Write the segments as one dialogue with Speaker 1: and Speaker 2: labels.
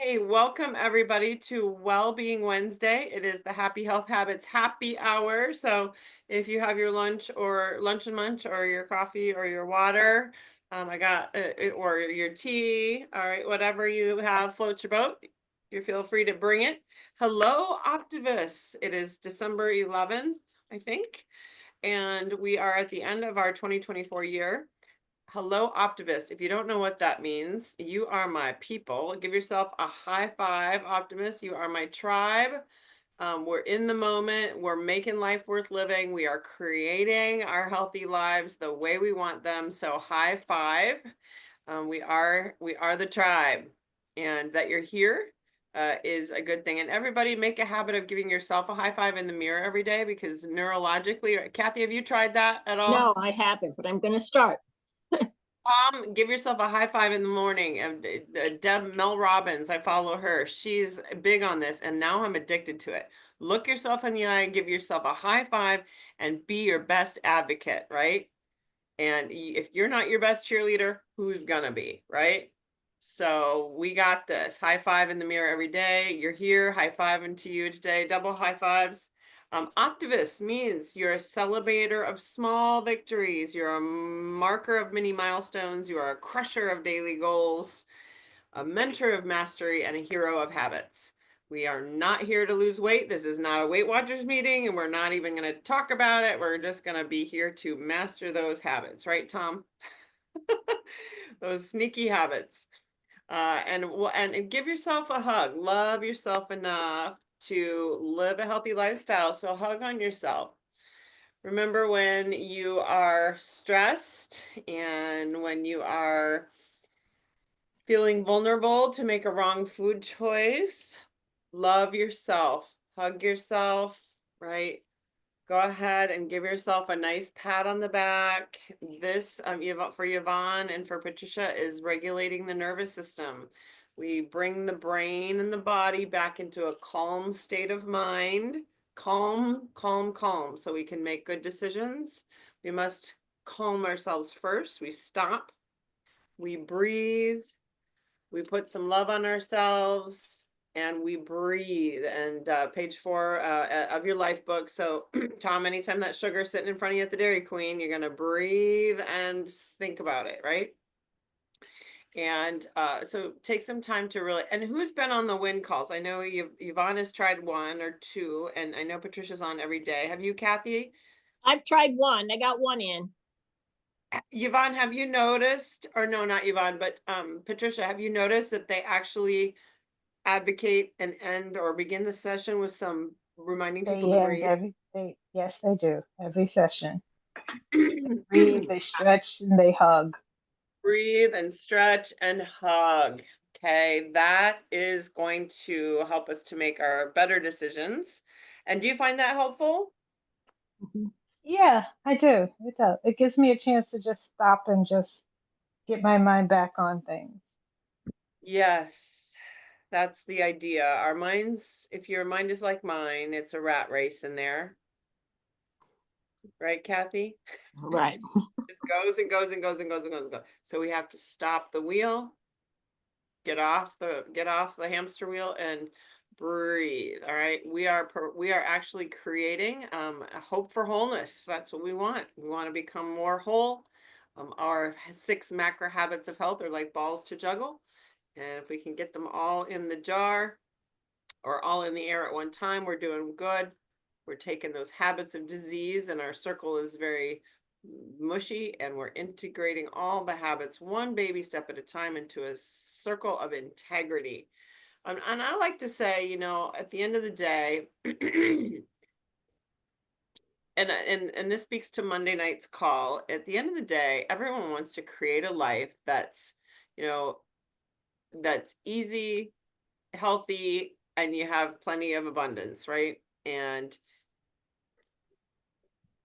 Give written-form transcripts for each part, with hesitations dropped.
Speaker 1: Hey, welcome everybody to Wellbeing Wednesday. It is the Happy Health Habits happy hour. So if you have your lunch and munch or your coffee or your water, I got or your tea, all right, whatever you have floats your boat, you feel free to bring it. Hello, Optivists. It is December 11th, I think, and we are at the end of our 2024 year. Hello, Optimist. If you don't know what that means, you are my people. Give yourself a high five, Optimist. You are my tribe. We're in the moment. We're making life worth living. We are creating our healthy lives the way we want them. So high five. We are the tribe, and that you're here is a good thing. And everybody, make a habit of giving yourself a high five in the mirror every day because neurologically, Kathy, have you tried that at all?
Speaker 2: No, I haven't, but I'm going to start.
Speaker 1: Give yourself a high five in the morning. Deb Mel Robbins, I follow her. She's big on this, and now I'm addicted to it. Look yourself in the eye, give yourself a high five, and be your best advocate, right? And if you're not your best cheerleader, who's gonna be, right? So we got this. High five in the mirror every day. You're here, high fiving to you today. Double high fives. Optivist means you're a celebrator of small victories. You're a marker of many milestones. You are a crusher of daily goals, a mentor of mastery, and a hero of habits. We are not here to lose weight. This is not a Weight Watchers meeting, and we're not even going to talk about it. We're just going to be here to master those habits, right, Tom? Those sneaky habits. And give yourself a hug. Love yourself enough to live a healthy lifestyle. So hug on yourself. Remember when you are stressed and when you are feeling vulnerable to make a wrong food choice, love yourself, hug yourself, right? Go ahead and give yourself a nice pat on the back. This, for Yvonne and for Patricia, is regulating the nervous system. We bring the brain and the body back into a calm state of mind. Calm, calm, calm, so we can make good decisions. We must calm ourselves first. We stop, we breathe, we put some love on ourselves, and we breathe. And page 4 of your life book. So Tom, anytime that sugar is sitting in front of you at the Dairy Queen, you're gonna breathe and think about it, right? And so take some time to really, and who's been on the WIN calls? I know Yvonne has tried 1 or 2, and I know Patricia's on every day. Have you, Kathy?
Speaker 2: I've tried one. I got one in.
Speaker 1: Yvonne, have you noticed, or no, not Yvonne, but Patricia, have you noticed that they actually advocate and end or begin the session with some reminding people to
Speaker 3: They end
Speaker 1: breathe?
Speaker 3: yes, they do. Every session. Breathe, they stretch, and they hug.
Speaker 1: Breathe and stretch and hug. Okay, that is going to help us to make our better decisions. And do you find that helpful?
Speaker 2: Mhm.
Speaker 3: Yeah, I do. It does. It gives me a chance to just stop and just get my mind back on things.
Speaker 1: Yes, that's the idea. Our minds, if your mind is like mine, it's a rat race in there. Right, Kathy?
Speaker 2: Right.
Speaker 1: It goes and goes and goes and goes and goes and goes. So we have to stop the wheel, get off the hamster wheel and breathe. All right, we are actually creating a hope for wholeness. That's what we want. We want to become more whole. Our 6 macro habits of health are like balls to juggle, and if we can get them all in the jar or all in the air at one time, we're doing good. We're taking those habits of disease, and our circle is very mushy, and we're integrating all the habits one baby step at a time into a circle of integrity. And I like to say, at the end of the day, and this speaks to Monday night's call. At the end of the day, everyone wants to create a life that's, you know, that's easy, healthy, and you have plenty of abundance, right? And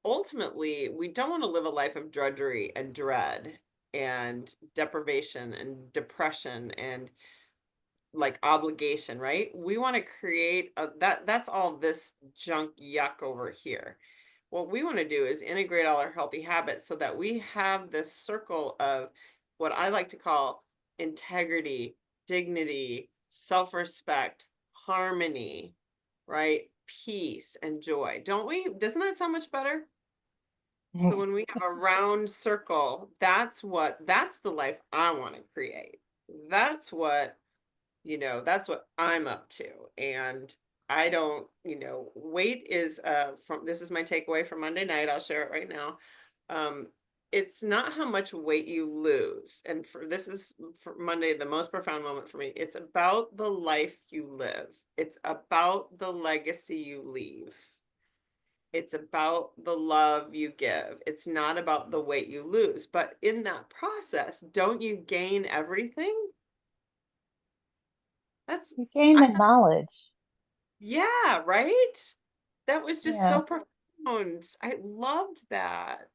Speaker 1: ultimately, we don't want to live a life of drudgery and dread and deprivation and depression and like obligation, right? We want to create that's all this junk yuck over here. What we want to do is integrate all our healthy habits so that we have this circle of what I like to call integrity, dignity, self-respect, harmony, right? Peace and joy. Don't we? Doesn't that sound much better? So when we have a round circle, that's the life I want to create. That's what, that's what I'm up to. And I don't, weight is from this is my takeaway from Monday night. I'll share it right now. Um, it's not how much weight you lose. And for this is for Monday, the most profound moment for me. It's about the life you live. It's about the legacy you leave. It's about the love you give. It's not about the weight you lose. But in that process, don't you gain everything? That's,
Speaker 3: You gain
Speaker 1: I
Speaker 3: the
Speaker 1: have,
Speaker 3: knowledge.
Speaker 1: yeah, right? That was just
Speaker 3: Yeah.
Speaker 1: so profound. I loved that.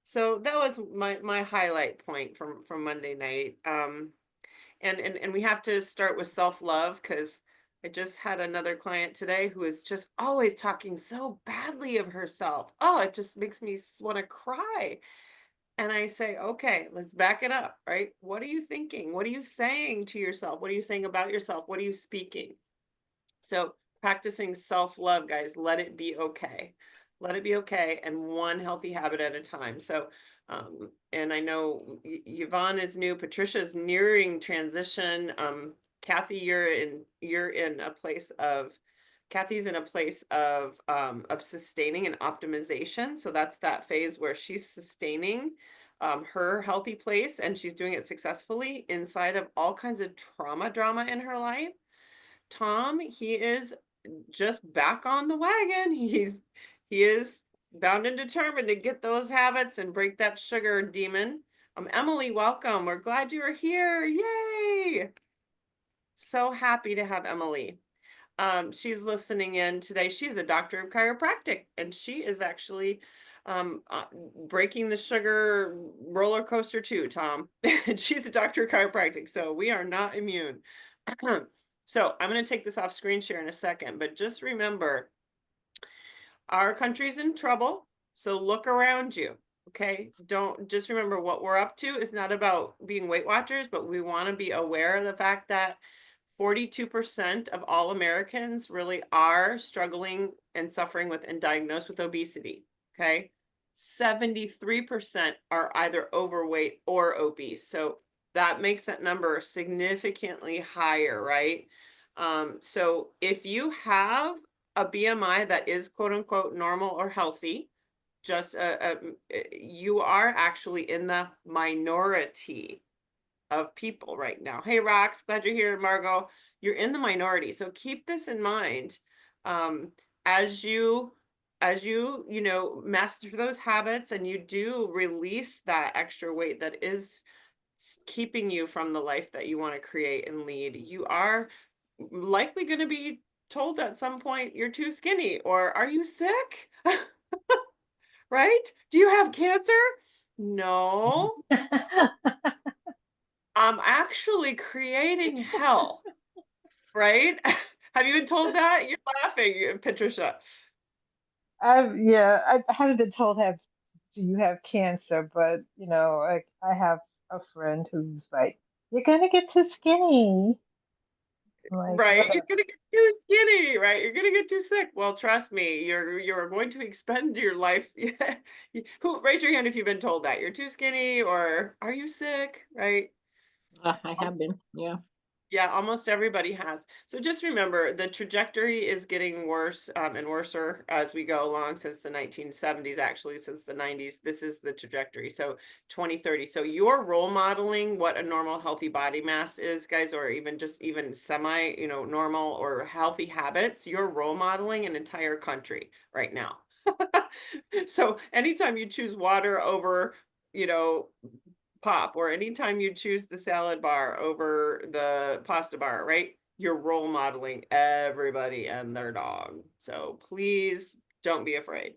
Speaker 1: So that was my highlight point from Monday night. And we have to start with self-love because I just had another client today who is just always talking so badly of herself. Oh, it just makes me want to cry. And I say, okay, let's back it up, right? What are you thinking? What are you saying to yourself? What are you saying about yourself? What are you speaking? So practicing self-love, guys, let it be okay. Let it be okay, and one healthy habit at a time. So, and I know Yvonne is new, Patricia's nearing transition. Kathy, you're in a place of Kathy's in a place of sustaining and optimization. So that's that phase where she's sustaining her healthy place, and she's doing it successfully inside of all kinds of drama in her life. Tom, he is just back on the wagon. He is bound and determined to get those habits and break that sugar demon. Emily, welcome. We're glad you're here. Yay! So happy to have Emily. She's listening in today. She's a doctor of chiropractic, and she is actually breaking the sugar roller coaster too, Tom. And she's a doctor of chiropractic, so we are not immune. So I'm going to take this off screen share in a second, but just remember, our country's in trouble. So look around you. Okay. Don't just remember what we're up to is not about being Weight Watchers, but we want to be aware of the fact that 42% of all Americans really are struggling and suffering with and diagnosed with obesity. Okay. 73% are either overweight or obese. So that makes that number significantly higher, right? So if you have a BMI that is quote unquote normal or healthy, just you are actually in the minority of people right now. Hey, Rox, glad you're here. Margot, you're in the minority. So keep this in mind um, as you master those habits and you do release that extra weight that is keeping you from the life that you want to create and lead. You are likely going to be told at some point you're too skinny or are you sick? Right? Do you have cancer? No. I'm actually creating health, right? Have you been told that? You're laughing, Patricia.
Speaker 3: Yeah, I haven't been told have do you have cancer, but I have a friend who's like, you're gonna get too skinny. I'm like,
Speaker 1: Right? You're
Speaker 3: whatever.
Speaker 1: gonna get too skinny, right? You're gonna get too sick. Well, trust me, you're going to expend your life. Who raise your hand if you've been told that you're too skinny or are you sick, right?
Speaker 2: I have been, yeah.
Speaker 1: Yeah, almost everybody has. So just remember, the trajectory is getting worse and worser as we go along since the 1970s, actually, since the 90s. This is the trajectory. So 2030. So you're role modeling what a normal healthy body mass is, guys, or even semi, normal or healthy habits. You're role modeling an entire country right now. So anytime you choose water over, you know, pop, or anytime you choose the salad bar over the pasta bar, right? You're role modeling everybody and their dog. So please don't be afraid.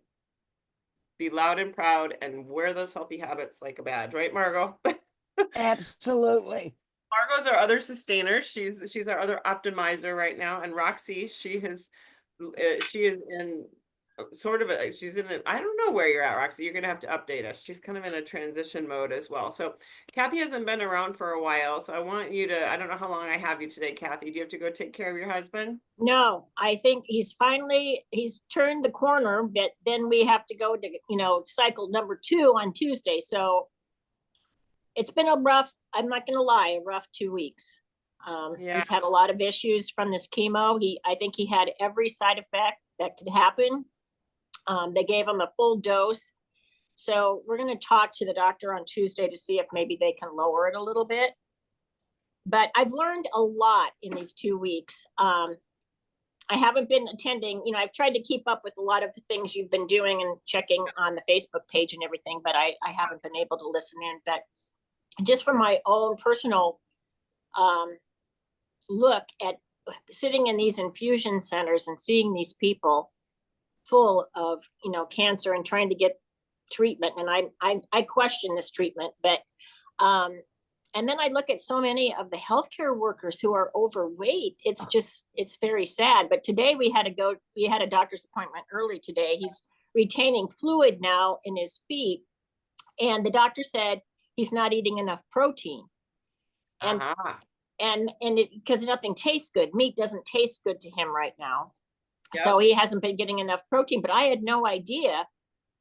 Speaker 1: Be loud and proud and wear those healthy habits like a badge, right, Margot?
Speaker 4: Absolutely.
Speaker 1: Margot's our other sustainer. She's our other optimizer right now, and Roxy, she is in sort of she's in a, I don't know where you're at, Roxy. You're gonna have to update us. She's kind of in a transition mode as well. So Kathy hasn't been around for a while, so I want you to, I don't know how long I have you today, Kathy. Do you have to go take care of your husband?
Speaker 2: No, I think he's turned the corner, but then we have to go to, cycle number 2 on Tuesday. So it's been a rough, I'm not gonna lie, a rough 2 weeks.
Speaker 1: Yeah.
Speaker 2: He's had a lot of issues from this chemo. I think he had every side effect that could happen. They gave him a full dose. So we're gonna talk to the doctor on Tuesday to see if maybe they can lower it a little bit. But I've learned a lot in these 2 weeks. I haven't been attending, I've tried to keep up with a lot of the things you've been doing and checking on the Facebook page and everything, but I haven't been able to listen in. But just from my own personal look at sitting in these infusion centers and seeing these people full of, cancer and trying to get treatment. And I question this treatment, but and then I look at so many of the healthcare workers who are overweight. It's very sad. But today we had a doctor's appointment early today. He's retaining fluid now in his feet. And the doctor said he's not eating enough protein. And because nothing tastes good. Meat doesn't taste good to him right now. Yep. So he hasn't been getting enough protein. But I had no idea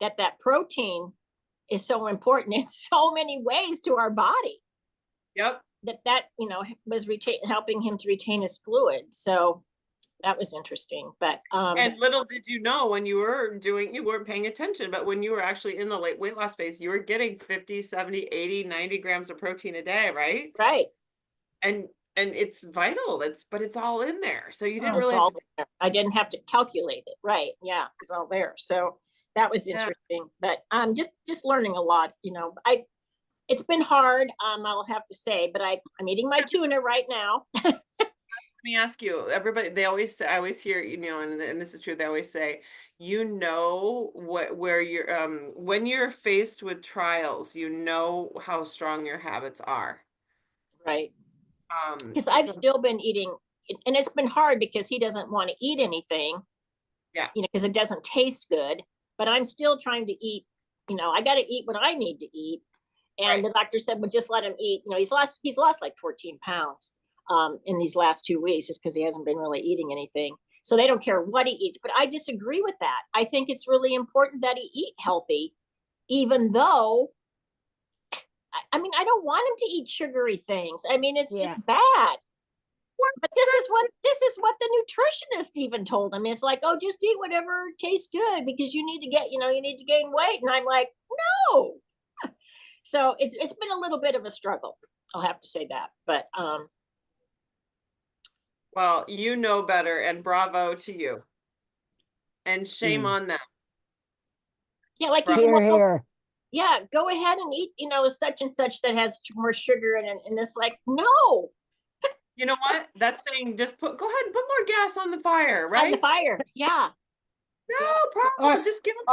Speaker 2: that protein is so important in so many ways to our body.
Speaker 1: Yep.
Speaker 2: That was helping him to retain his fluid. So that was interesting. But
Speaker 1: and little did you know, when you weren't paying attention, but when you were actually in the late weight loss phase, you were getting 50, 70, 80, 90 grams of protein a day, right?
Speaker 2: Right.
Speaker 1: And it's vital. But it's all in there. So you didn't
Speaker 2: I didn't have to calculate it. Right. Yeah. It's all there. So that was interesting. Yeah. But just learning a lot, it's been hard, I'll have to say, but I'm eating my tuna right now.
Speaker 1: Let me ask you, everybody, I always hear, and this is true, they always say, where you're, when you're faced with trials, how strong your habits are.
Speaker 2: Right. Because I've still been eating, and it's been hard because he doesn't want to eat anything.
Speaker 1: Yeah.
Speaker 2: Because it doesn't taste good, but I'm still trying to eat, I got to eat what I need to eat. And the doctor said, well, just let him eat. He's lost like 14 pounds in these last 2 weeks just because he hasn't been really eating anything. So they don't care what he eats. But I disagree with that. I think it's really important that he eat healthy, even though, I don't want him to eat sugary things. it's just bad. But this is what the nutritionist even told him. It's like, oh, just eat whatever tastes good because you need to gain weight. And I'm like, no. So it's been a little bit of a struggle. I'll have to say that, but
Speaker 1: well, you know better, and bravo to you. And shame on them.
Speaker 2: Yeah, like
Speaker 4: here.
Speaker 2: Yeah, go ahead and eat, such and such that has more sugar in it, and it's like, no.
Speaker 1: You know what? That's saying go ahead and put more gas on the fire, right?
Speaker 2: On the fire, yeah.
Speaker 1: No problem. Just give
Speaker 3: them.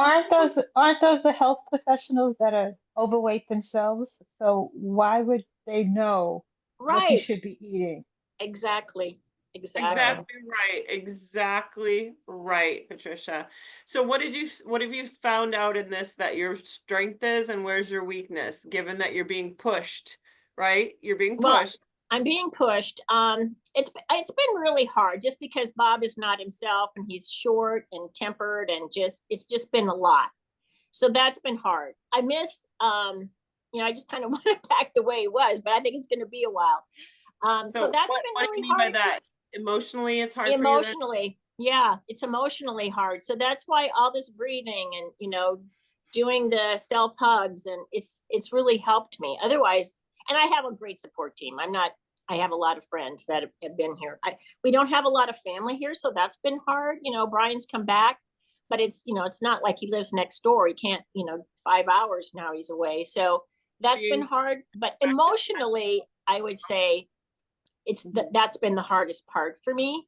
Speaker 3: Aren't those the health professionals that are overweight themselves? So why would they know what you should be eating?
Speaker 2: Exactly.
Speaker 1: Exactly right, Patricia. So what have you found out in this that your strength is, and where's your weakness, given that you're being pushed, right? You're being pushed.
Speaker 2: I'm being pushed. It's been really hard just because Bob is not himself and he's short and tempered and it's just been a lot. So that's been hard. I miss, I just kind of want it back the way it was, but I think it's going to be a while. So that's been really hard. What do you mean by that?
Speaker 1: Emotionally, it's hard
Speaker 2: for you? Yeah, it's emotionally hard. So that's why all this breathing and, doing the self hugs, and it's really helped me. Otherwise, and I have a great support team. I have a lot of friends that have been here. We don't have a lot of family here, so that's been hard. Brian's come back, but it's not like he lives next door. He can't, 5 hours now he's away. So that's been hard. But emotionally, I would say that's been the hardest part for me.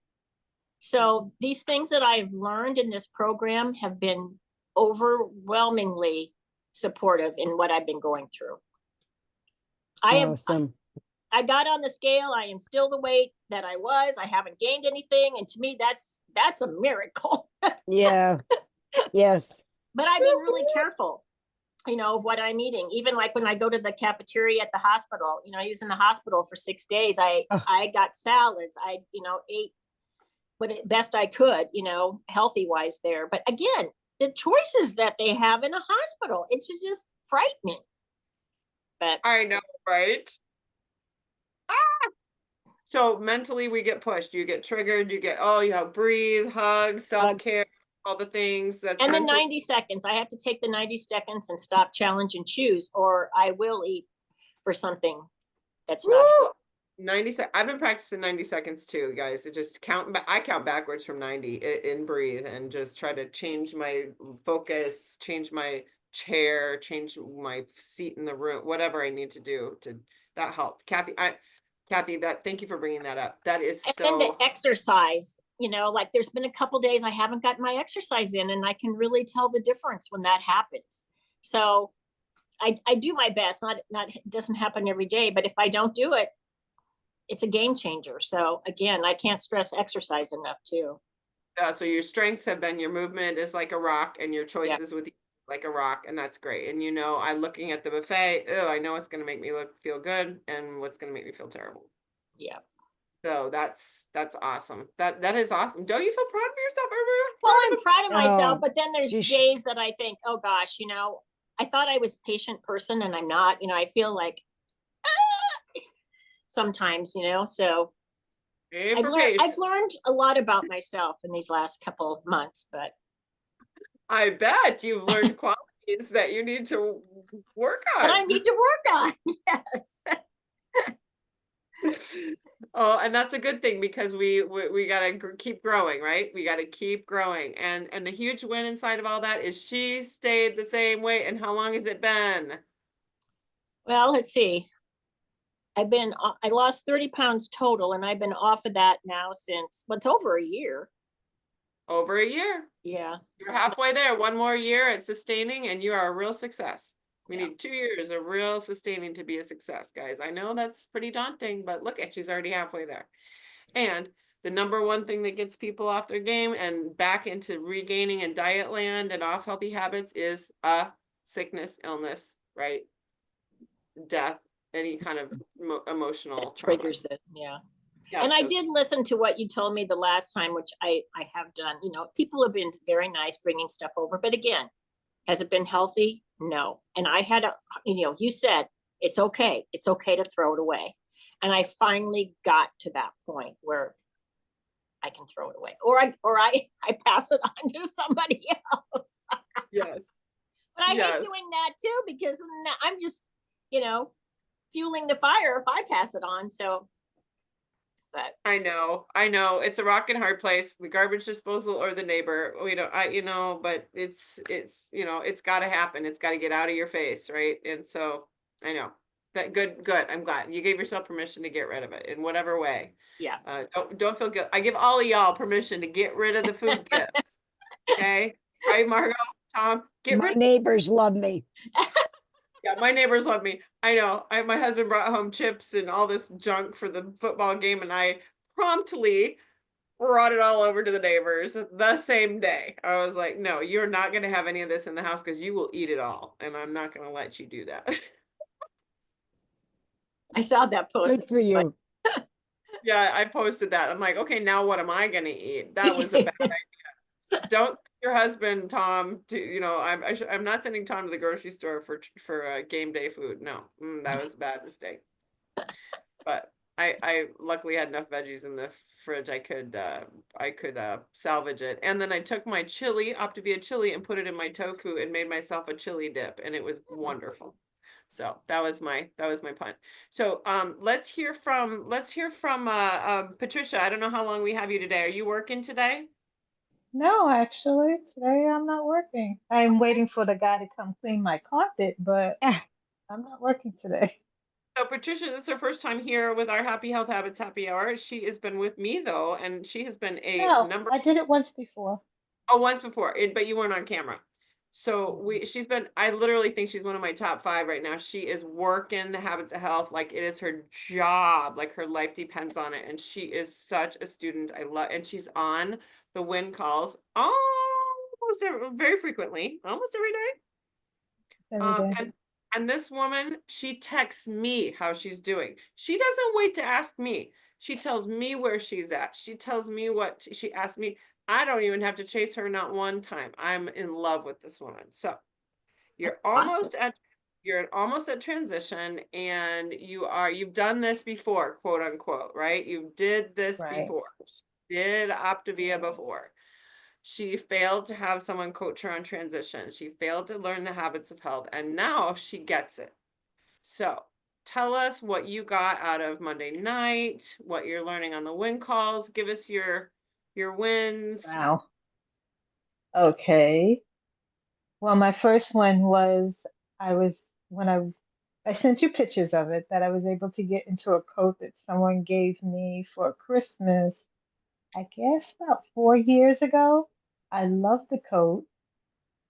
Speaker 2: So these things that I've learned in this program have been overwhelmingly supportive in what I've been going through.
Speaker 4: Awesome.
Speaker 2: I got on the scale. I am still the weight that I was. I haven't gained anything. And to me, that's a miracle.
Speaker 4: Yeah. Yes.
Speaker 2: But I've been really careful, of what I'm eating. Even like when I go to the cafeteria at the hospital, I was in the hospital for 6 days.
Speaker 4: Oh,
Speaker 2: I got salads. I, ate what best I could, healthy wise there. But again, the choices that they have in a hospital, it's just frightening. But
Speaker 1: I know, right? So mentally we get pushed. You get triggered, you get, oh, you have breathe, hug, self-care, all the things that's
Speaker 2: and then
Speaker 1: mentally.
Speaker 2: 90 seconds, I have to take the 90 seconds and stop, challenge, and choose, or I will eat for something that's not.
Speaker 1: Woo! 90 sec. I've been practicing 90 seconds too, guys. It just I count backwards from 90 in breathe and just try to change my focus, change my chair, change my seat in the room, whatever I need to do to that help. Kathy, thank you for bringing that up. That is
Speaker 2: And then the
Speaker 1: so
Speaker 2: exercise, like there's been a couple days I haven't gotten my exercise in, and I can really tell the difference when that happens. So I do my best. Not it doesn't happen every day, but if I don't do it, it's a game changer. So again, I can't stress exercise enough too.
Speaker 1: so your strengths have been your movement is like a rock and your
Speaker 2: Yeah.
Speaker 1: choices with like a rock, and that's great. And I'm looking at the buffet, oh, I know it's gonna make me feel good and what's gonna make me feel terrible.
Speaker 2: Yeah.
Speaker 1: So that's awesome. That is awesome. Don't you feel proud of yourself?
Speaker 2: Well,
Speaker 1: Everyone's
Speaker 2: I'm proud of myself,
Speaker 4: Oh,
Speaker 2: but then there's
Speaker 4: geez.
Speaker 2: days that I think, oh gosh, I thought I was a patient person and I'm not. I feel like sometimes, so
Speaker 1: proud of yourself.
Speaker 2: I've learned a lot about myself in these last couple of months, but
Speaker 1: I bet you've learned qualities that you need to work
Speaker 2: that I
Speaker 1: on.
Speaker 2: need to work on. Yes.
Speaker 1: Oh, and that's a good thing because we gotta keep growing, right? We gotta keep growing, and the huge win inside of all that is she stayed the same weight. And how long has it been?
Speaker 2: Well, let's see. I lost 30 pounds total, and I've been off of that now since what's over a year.
Speaker 1: Over a year.
Speaker 2: Yeah.
Speaker 1: You're halfway there. One more year at sustaining, and you are a real success. We
Speaker 2: Yeah.
Speaker 1: need 2 years of real sustaining to be a success, guys. I know that's pretty daunting, but look at she's already halfway there. And the number one thing that gets people off their game and back into regaining and diet land and off healthy habits is sickness, illness, right? Death, any kind of emotional trauma.
Speaker 2: Triggers it. Yeah.
Speaker 1: Yeah,
Speaker 2: And I
Speaker 1: so
Speaker 2: did listen to what you told me the last time, which I have done. People have been very nice bringing stuff over, but again, has it been healthy? No. And I had you said it's okay. It's okay to throw it away. And I finally got to that point where I can throw it away, or I pass it on to somebody else.
Speaker 1: yes.
Speaker 2: But I hate
Speaker 1: Yes.
Speaker 2: doing that too, because I'm just, fueling the fire if I pass it on. So, but
Speaker 1: I know, it's a rock and hard place, the garbage disposal or the neighbor. We don't, but it's it's got to happen. It's got to get out of your face, right? And so I know that good. I'm glad you gave yourself permission to get rid of it in whatever way.
Speaker 2: yeah.
Speaker 1: Don't feel good. I give all of y'all permission to get rid of the food gifts. Okay, right, Margot, Tom, get
Speaker 4: My
Speaker 1: rid.
Speaker 4: neighbors love me.
Speaker 1: Yeah, my neighbors love me. I know. My husband brought home chips and all this junk for the football game, and I promptly brought it all over to the neighbors the same day. I was like, no, you're not going to have any of this in the house because you will eat it all, and I'm not going to let you do that.
Speaker 2: I saw that post.
Speaker 4: Good for you.
Speaker 1: Yeah, I posted that. I'm like, okay, now what am I going to eat? That was a bad idea. Don't send your husband, Tom, to, I'm not sending Tom to the grocery store for game day food. No, that was a bad mistake. But I luckily had enough veggies in the fridge. I could salvage it. And then I took my chili, Optavia chili, and put it in my tofu and made myself a chili dip, and it was wonderful. So that was my pun. So let's hear from Patricia. I don't know how long we have you today. Are you working today?
Speaker 3: No, actually, today I'm not working. I'm waiting for the guy to come clean my carpet, but I'm not working today.
Speaker 1: So Patricia, this is her first time here with our Happy Health Habits Happy Hour. She has been with me though, and she has been a
Speaker 3: No,
Speaker 1: number.
Speaker 3: I did it once before.
Speaker 1: Oh, once before, but you weren't on camera. So I literally think she's one of my top 5 right now. She is working the habits of health like it is her job, like her life depends on it. And she is such a student. I love, and she's on the win calls all very frequently, almost every day.
Speaker 3: Every day.
Speaker 1: And this woman, she texts me how she's doing. She doesn't wait to ask me. She tells me where she's at. She tells me she asked me. I don't even have to chase her not one time. I'm in love with this woman. So you're
Speaker 2: Awesome.
Speaker 1: almost at transition, and you've done this before, quote unquote, right? You did this
Speaker 3: Right.
Speaker 1: before. Did Optavia before. She failed to have someone coach her on transition. She failed to learn the habits of health, and now she gets it. So tell us what you got out of Monday night, what you're learning on the win calls. Give us your wins.
Speaker 3: Wow. Okay. Well, my first one was I was when I sent you pictures of it that I was able to get into a coat that someone gave me for Christmas, I guess about 4 years ago. I love the coat.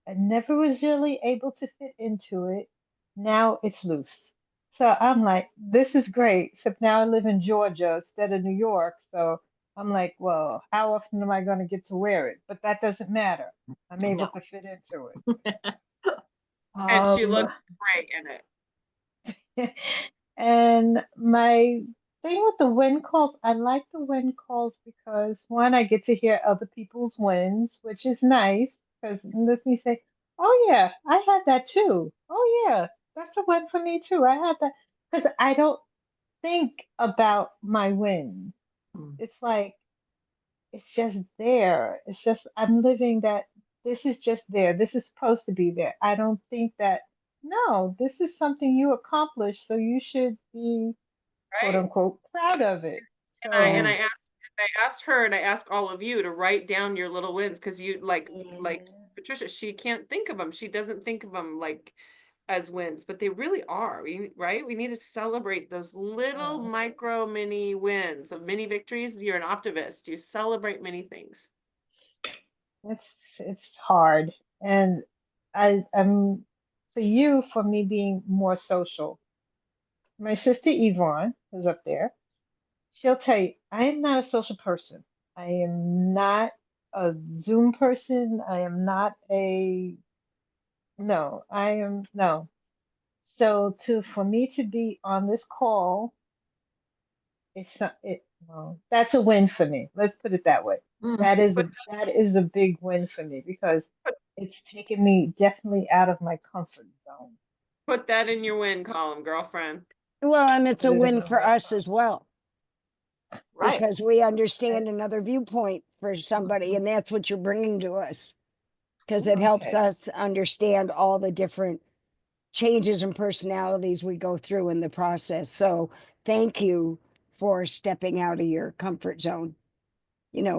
Speaker 3: I never was really able to fit into it. Now it's loose. So I'm like, this is great. Except now I live in Georgia instead of New York. So I'm like, well, how often am I going to get to wear it? But that doesn't matter. I'm able
Speaker 2: No.
Speaker 3: to fit into it.
Speaker 1: And she
Speaker 3: Um,
Speaker 1: looks great in it.
Speaker 3: and my thing with the win calls, I like the win calls because one, I get to hear other people's wins, which is nice because it lets me say, oh yeah, I had that too. Oh yeah, that's a win for me too. I had that because I don't think about my wins.
Speaker 2: Mm.
Speaker 3: It's like it's just there. It's just I'm living that this is just there. This is supposed to be there. I don't think that no, this is something you accomplished, so you should be quote
Speaker 1: Right.
Speaker 3: unquote proud of it.
Speaker 1: And I and
Speaker 3: So
Speaker 1: I asked her, and I asked all of you to write down your little wins, because you like
Speaker 3: yeah.
Speaker 1: Patricia, she can't think of them. She doesn't think of them like as wins, but they really are. Right? We need to celebrate those little
Speaker 3: Yeah.
Speaker 1: micro mini wins of mini victories. You're an optimist. You celebrate many things.
Speaker 3: It's hard. And I'm for you, for me being more social. My sister Yvonne, who's up there, she'll tell you, I am not a social person. I am not a Zoom person. I am not a, no, I am, no. So for me to be on this call, it's not, well, that's a win for me. Let's put it that way.
Speaker 2: Mm.
Speaker 1: Put
Speaker 3: That is a big win for me because it's taken me definitely out of my comfort zone.
Speaker 1: put that in your win column, girlfriend.
Speaker 4: Well, and it's
Speaker 3: Put
Speaker 4: a
Speaker 3: it in
Speaker 4: win
Speaker 3: my
Speaker 4: for
Speaker 3: win
Speaker 4: us
Speaker 3: column.
Speaker 4: as well
Speaker 2: Right.
Speaker 4: because we
Speaker 3: Okay.
Speaker 4: understand another viewpoint for somebody, and that's what you're bringing to us because it helps
Speaker 3: Okay.
Speaker 4: us understand all the different changes and personalities we go through in the process. So, thank you for stepping out of your comfort zone,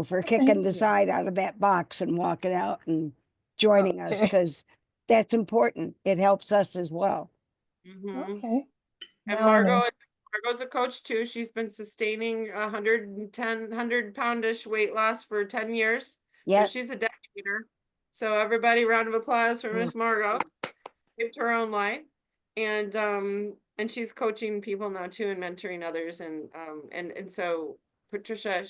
Speaker 4: for kicking
Speaker 3: Thank
Speaker 4: the
Speaker 3: you.
Speaker 4: side out of that box and walking out and joining us
Speaker 3: Okay.
Speaker 4: because that's important. It helps us as well.
Speaker 1: Hmm.
Speaker 3: Okay.
Speaker 1: And
Speaker 3: Now I know.
Speaker 1: Margot's a coach too. She's been sustaining 100-poundish weight loss for 10 years. So
Speaker 4: Yep.
Speaker 1: she's a dedicator. So everybody, round of applause for
Speaker 2: Mm.
Speaker 1: Miss Margot. Lived her own life. And she's coaching people now too and mentoring others. And so Patricia,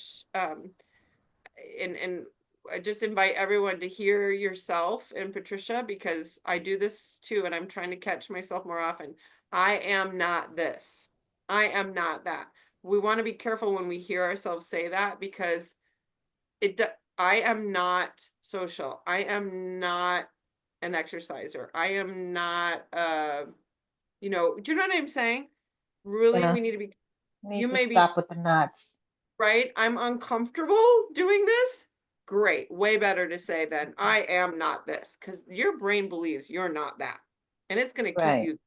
Speaker 1: and I just invite everyone to hear yourself and Patricia, because I do this too, and I'm trying to catch myself more often. I am not this. I am not that. We want to be careful when we hear ourselves say that, because I am not social. I am not an exerciser. I am not do you know what I'm saying? Really,
Speaker 3: Yeah.
Speaker 1: we need to be, you
Speaker 3: Need to
Speaker 1: may be
Speaker 3: stop with the knots.
Speaker 1: right? I'm uncomfortable doing this. Great. Way better to say than I am not this, because your brain believes you're not that. And it's going to keep
Speaker 3: Right.
Speaker 1: you.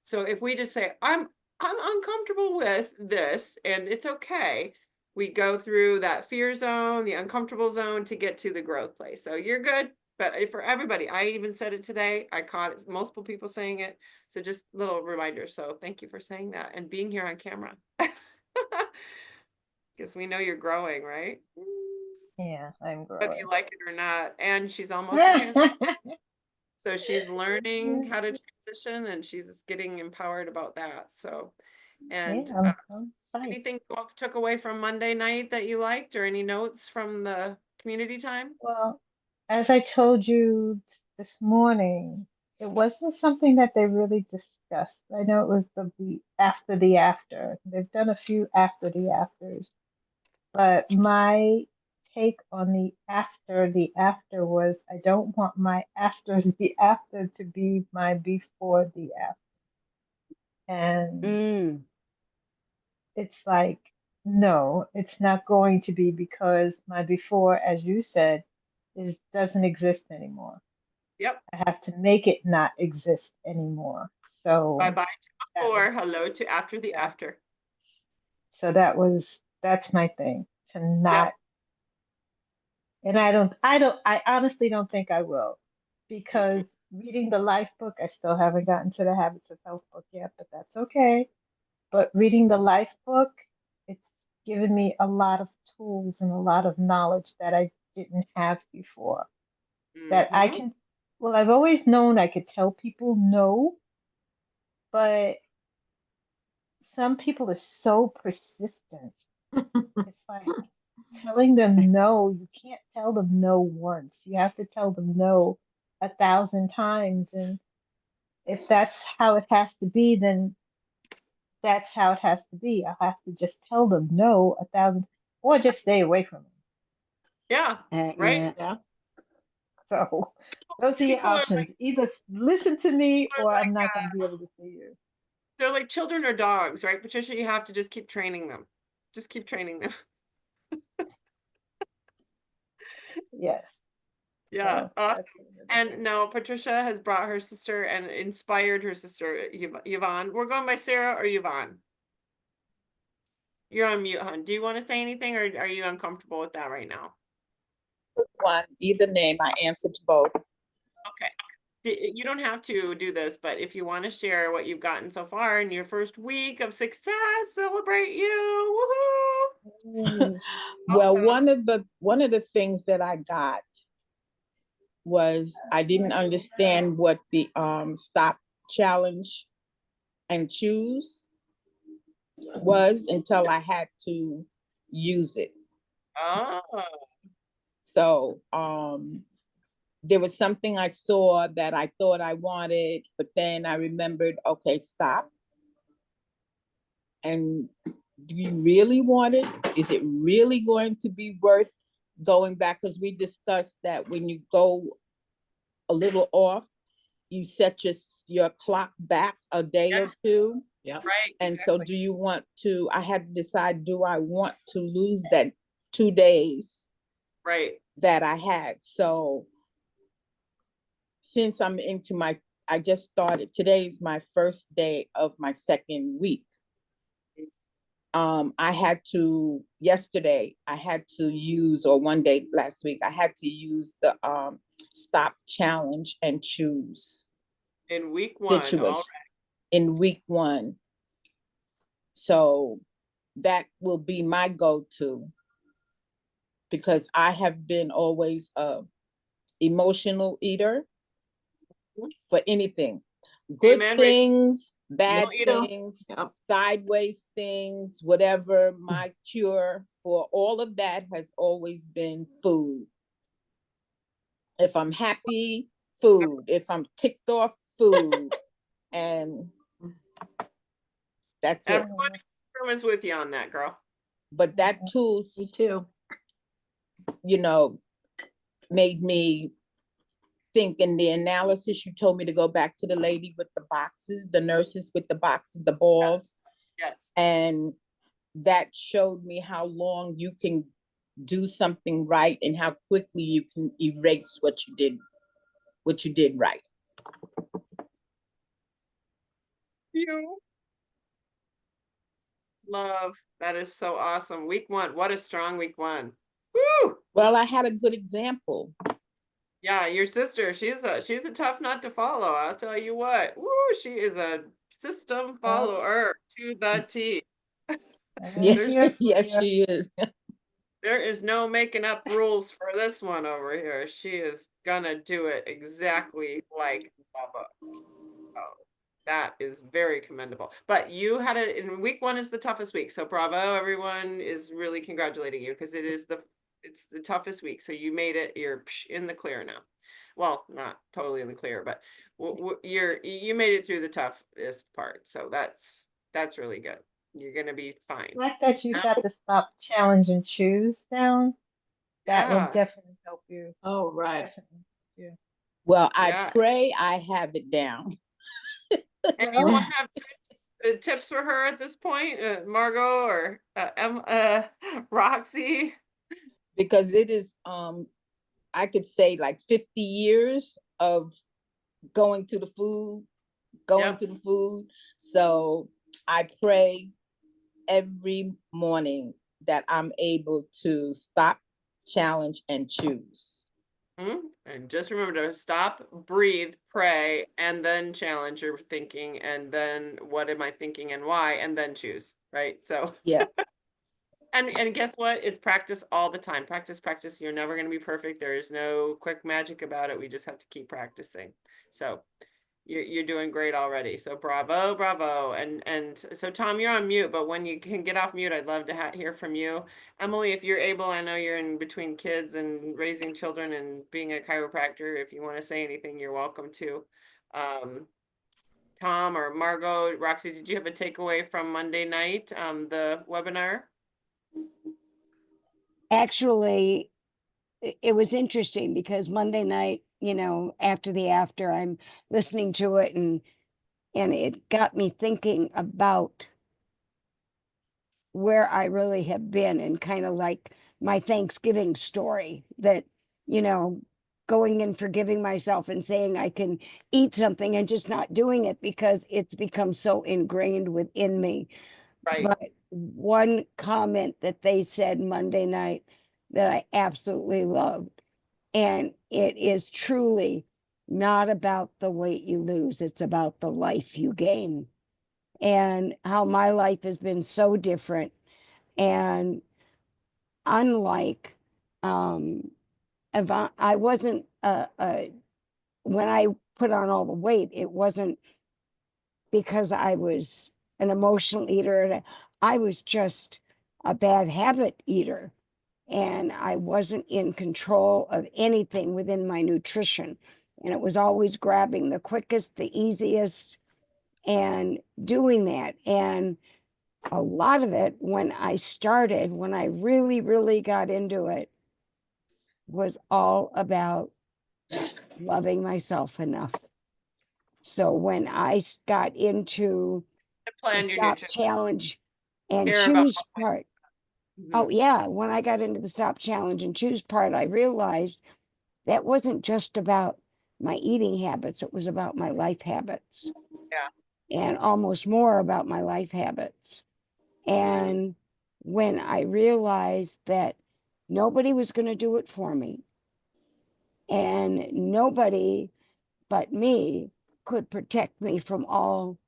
Speaker 1: So if we just say, I'm uncomfortable with this and it's okay, we go through that fear zone, the uncomfortable zone to get to the growth place. So you're good. But for everybody, I even said it today. I caught it, multiple people saying it. So just little reminder. So thank you for saying that and being here on camera. Because we know you're growing, right?
Speaker 3: Yeah, I'm
Speaker 1: Whether you
Speaker 3: growing.
Speaker 1: like it or not. And she's almost a trans, so she's learning how to transition, and she's getting empowered about that. So,
Speaker 3: Yeah,
Speaker 1: and
Speaker 3: I'm psyched.
Speaker 1: anything you took away from Monday night that you liked, or any notes from the community time?
Speaker 3: Well, as I told you this morning, it wasn't something that they really discussed. I know it was the after the after. They've done a few after the afters, but my take on the after was I don't want my after the after to be my before the after. And
Speaker 4: Mm.
Speaker 3: it's like, no, it's not going to be because my before, as you said, is doesn't exist anymore.
Speaker 1: Yep.
Speaker 3: I have to make it not exist anymore. So
Speaker 1: Bye-bye to
Speaker 3: that was,
Speaker 1: before, hello to after the
Speaker 3: yeah.
Speaker 1: after.
Speaker 3: So that's my thing to
Speaker 1: Yep.
Speaker 3: not, and I honestly don't think I will
Speaker 1: Mm-mm.
Speaker 3: because reading the life book, I still haven't gotten to the Habits of Health book yet, but that's okay. But reading the life book, it's given me a lot of tools and a lot of knowledge that I didn't have before. That I
Speaker 1: Mm-hmm.
Speaker 3: can, well, I've always known I could tell people no, but some people are so persistent. It's like telling them no, you can't tell them no once. You have to tell them no 1,000 times. And if that's how it has to be, then that's how it has to be. I'll have to just tell them no 1,000, or just stay away from them.
Speaker 1: Yeah, right.
Speaker 4: Yeah.
Speaker 2: Yeah.
Speaker 3: So those are your
Speaker 1: People are like,
Speaker 3: options. Either listen to me
Speaker 1: are
Speaker 3: or I'm
Speaker 1: like
Speaker 3: not going to be able to see you.
Speaker 1: they're like children or dogs, right? Patricia, you have to just keep training them. Just keep training them.
Speaker 3: Yes.
Speaker 1: Yeah,
Speaker 3: So
Speaker 1: awesome.
Speaker 3: that's what it is.
Speaker 1: And now Patricia has brought her sister and inspired her sister, Yvonne. We're going by Sarah or Yvonne. You're on mute, hon. Do you want to say anything or are you uncomfortable with that right now?
Speaker 5: One, either name, I answer to both.
Speaker 1: Okay. You don't have to do this, but if you want to share what you've gotten so far in your first week of success, celebrate you. Woohoo!
Speaker 3: Mm.
Speaker 5: Well,
Speaker 1: Awesome.
Speaker 5: one of the things that I got was I didn't understand what the stop, challenge, and choose was until I had to use it.
Speaker 1: Oh,
Speaker 5: So there was something I saw that I thought I wanted, but then I remembered, okay, stop. And do you really want it? Is it really going to be worth going back? Because we discussed that when you go a little off, you set your clock back a day or
Speaker 1: yeah,
Speaker 5: two.
Speaker 2: Yeah.
Speaker 1: right.
Speaker 5: And so
Speaker 1: Exactly.
Speaker 5: do you want to, I had to decide, do I want to lose that 2 days
Speaker 1: Right.
Speaker 5: that I had? So since I just started, today's my first day of my second week. Yesterday I had to use, or one day last week, I had to use the stop, challenge, and choose
Speaker 1: In week one. All
Speaker 5: situation
Speaker 1: right.
Speaker 5: in week 1. So that will be my go-to because I have been always a emotional eater for anything. Good
Speaker 1: Amen. Right.
Speaker 5: things, bad
Speaker 1: You know,
Speaker 5: things,
Speaker 2: Yep.
Speaker 5: sideways things, whatever. My cure for all of that has always been food. If I'm happy, food. If I'm ticked off, food. And that's it.
Speaker 1: everyone in the room is with you on that, girl.
Speaker 5: But that
Speaker 3: Mhm.
Speaker 5: tool,
Speaker 2: Me too.
Speaker 5: you know, made me think. In the analysis, you told me to go back to the lady with the boxes, the nurses with the boxes, the balls.
Speaker 1: Yes.
Speaker 5: And that showed me how long you can do something right and how quickly you can erase what you did right.
Speaker 1: You love. That is so awesome. Week one. What a strong week one. Woo!
Speaker 5: Well, I had a good example.
Speaker 1: Yeah, your sister, she's a tough nut to follow. I'll tell you what. Woo, she is a system
Speaker 3: Oh,
Speaker 1: follower to the T.
Speaker 5: Yeah,
Speaker 3: I'm
Speaker 1: There's
Speaker 3: here for
Speaker 5: yes,
Speaker 3: you.
Speaker 5: she is.
Speaker 1: there is no making up rules for this one over here. She is gonna do it exactly like the book. Oh, that is very commendable. But you had it in week one is the toughest week. So bravo, everyone is really congratulating you because It's the toughest week. So you made it. You're in the clear now. Well, not totally in the clear, but you made it through the toughest part. So that's really good. You're gonna be fine.
Speaker 3: Like that you
Speaker 1: Now,
Speaker 3: got to stop, challenge, and choose down. That will
Speaker 1: yeah,
Speaker 3: definitely help you.
Speaker 2: Oh, right.
Speaker 3: Definitely. Yeah.
Speaker 5: Well, I
Speaker 1: yeah.
Speaker 5: pray I have it down.
Speaker 1: Anyone
Speaker 3: Well,
Speaker 1: have tips for her at this point, Margot or Roxy?
Speaker 5: Because it is I could say like 50 years of going to the food, going
Speaker 1: Yep.
Speaker 5: to the food. So I pray every morning that I'm able to stop, challenge, and choose.
Speaker 1: And just remember to stop, breathe, pray, and then challenge your thinking, and then what am I thinking and why, and then choose, right? So,
Speaker 5: Yeah.
Speaker 1: and guess what? It's practice all the time. Practice, practice. You're never going to be perfect. There is no quick magic about it. We just have to keep practicing. So, you're doing great already. So bravo, bravo. And so Tom, you're on mute, but when you can get off mute, I'd love to hear from you. Emily, if you're able, I know you're in between kids and raising children and being a chiropractor. If you want to say anything, you're welcome to. Um, Tom or Margot, Roxy, did you have a takeaway from Monday night, the webinar?
Speaker 4: Actually, it was interesting because Monday night, after I'm listening to it, and it got me thinking about where I really have been, and kind of like my Thanksgiving story, that, you know, going and forgiving myself and saying I can eat something and just not doing it because it's become so ingrained within me.
Speaker 1: Right.
Speaker 4: But one comment that they said Monday night that I absolutely loved, and it is truly not about the weight you lose, it's about the life you gain. And how my life has been so different. And unlike, if I wasn't, when I put on all the weight, it wasn't because I was an emotional eater. I was just a bad habit eater. And I wasn't in control of anything within my nutrition. And it was always grabbing the quickest, the easiest, and doing that. And a lot of it, when I really, really got into it, was all about loving myself enough. So when I got into
Speaker 1: To
Speaker 4: the
Speaker 1: plan your
Speaker 4: stop,
Speaker 1: nutrition,
Speaker 4: challenge, and
Speaker 1: care about.
Speaker 4: choose part, oh
Speaker 1: Mhm.
Speaker 4: yeah, when I got into the stop, challenge, and choose part, I realized that wasn't just about my eating habits, it was about my life habits,
Speaker 1: Yeah.
Speaker 4: and almost more about my life habits. And when I realized that nobody was going to do it for me, and nobody but me could protect me from all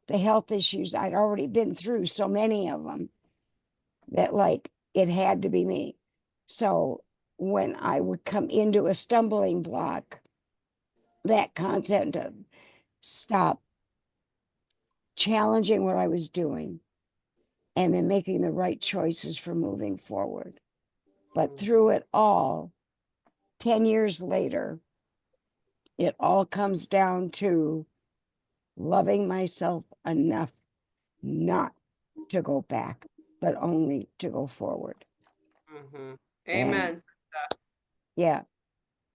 Speaker 4: the health issues I'd already been through, so many of them, that like it had to be me. So when I would come into a stumbling block, that concept of stop, challenging what I was doing, and then making the right choices for moving forward. But through it all, 10 years later, it all comes down to loving myself enough not to go back, but only to go forward.
Speaker 1: Mhm.
Speaker 4: And
Speaker 1: Amen.
Speaker 4: yeah,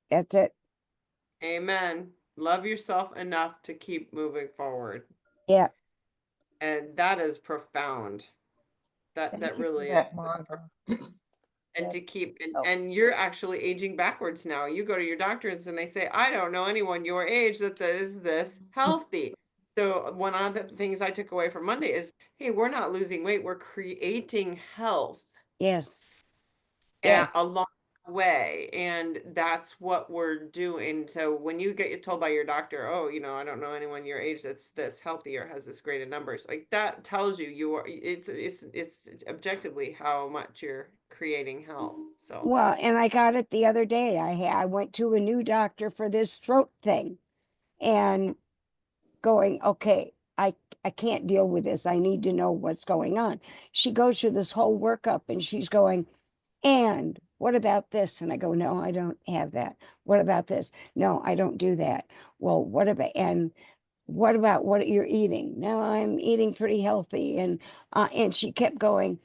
Speaker 4: that's it.
Speaker 1: Amen. Love yourself enough to keep moving forward.
Speaker 4: Yeah.
Speaker 1: And that is profound. That
Speaker 3: thank you for
Speaker 1: really is.
Speaker 3: that, Margo.
Speaker 1: And
Speaker 3: That
Speaker 1: to keep and
Speaker 3: helps.
Speaker 1: you're actually aging backwards now. You go to your doctors and they say, I don't know anyone your age that is this healthy. So one of the things I took away from Monday is, hey, we're not losing weight, we're creating health
Speaker 4: Yes. Yes.
Speaker 1: along the way, and that's what we're doing. So when you get told by your doctor, oh, I don't know anyone your age that's this healthy or has this great in numbers, like that tells you it's objectively how much you're creating health. So
Speaker 4: Well, and I got it the other day. I went to a new doctor for this throat thing, and going, okay, I can't deal with this. I need to know what's going on. She goes through this whole workup, and she's going, And what about this? And I go, no, I don't have that. What about this? No, I don't do that. Well, what about what you're eating? No, I'm eating pretty healthy. And she kept going,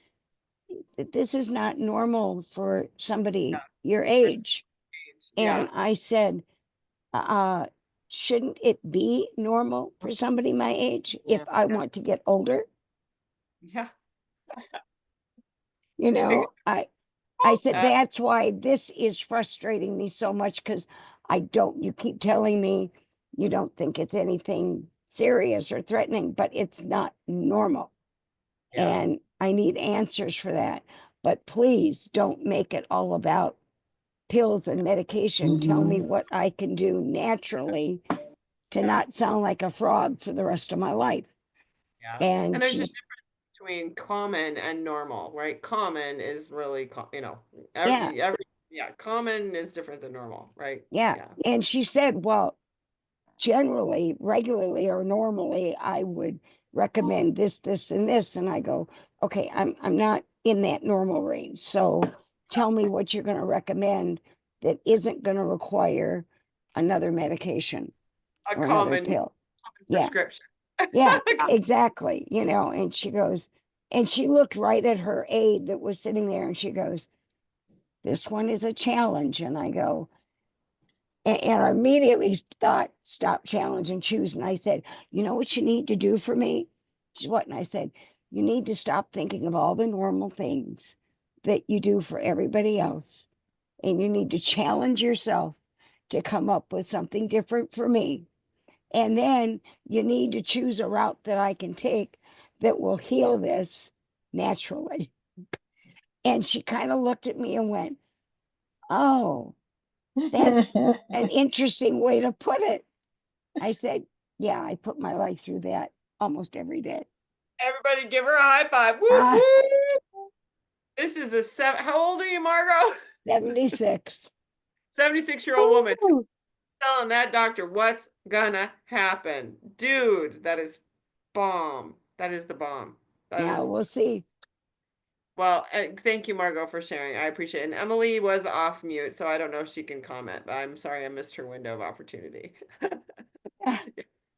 Speaker 4: this is not normal for
Speaker 1: Yeah.
Speaker 4: somebody your
Speaker 1: First
Speaker 4: age.
Speaker 1: age.
Speaker 4: And
Speaker 1: Yeah.
Speaker 4: I said, uh, shouldn't it be normal for somebody my age if
Speaker 2: Yeah.
Speaker 4: I
Speaker 1: Yeah.
Speaker 4: want to get older?
Speaker 1: Yeah.
Speaker 4: You
Speaker 1: Ex-
Speaker 4: know, I said,
Speaker 1: uh,
Speaker 4: that's why this is frustrating me so much because you keep telling me you don't think it's anything serious or threatening, but it's not normal.
Speaker 1: yeah.
Speaker 4: And I need answers for that. But please don't make it all about pills and medication. Tell me what I can do naturally to
Speaker 1: Yeah.
Speaker 4: not sound like a frog for the rest of my life.
Speaker 1: Yeah. And
Speaker 4: And
Speaker 1: there's a
Speaker 4: she's,
Speaker 1: difference between common and normal, right? Common is really,
Speaker 4: yeah,
Speaker 1: yeah, common is different than normal, right?
Speaker 4: yeah.
Speaker 1: Yeah.
Speaker 4: And she said, well, generally, regularly or normally, I would recommend this, this, and this. And I go, okay, I'm not in that normal range. So tell me what you're going to recommend that isn't going to require another medication
Speaker 1: A
Speaker 4: or another
Speaker 1: common
Speaker 4: pill. Yeah,
Speaker 1: prescription.
Speaker 4: yeah, exactly. And she goes, and she looked right at her aide that was sitting there and she goes, this one is a challenge. And I go, and I immediately thought, stop, challenge, and choose. And I said, you know what you need to do for me? She's what? And I said, you need to stop thinking of all the normal things that you do for everybody else. And you need to challenge yourself to come up with something different for me. And then you need to choose a route that I can take that will heal this naturally. And she kind of looked at me and went, oh, that's an interesting way to put it. I said, yeah, I put my life through that almost every day.
Speaker 1: Everybody give her a high five. Woo
Speaker 4: Uh,
Speaker 1: woo. This is a how old are you, Margot?
Speaker 4: 76.
Speaker 1: 76-year-old woman telling that doctor what's gonna happen. Dude, that is bomb. That is the bomb. That
Speaker 4: Yeah,
Speaker 1: is
Speaker 4: we'll see.
Speaker 1: well, thank you, Margot, for sharing. I appreciate it. And Emily was off mute, so I don't know if she can comment, but I'm sorry I missed her window of opportunity.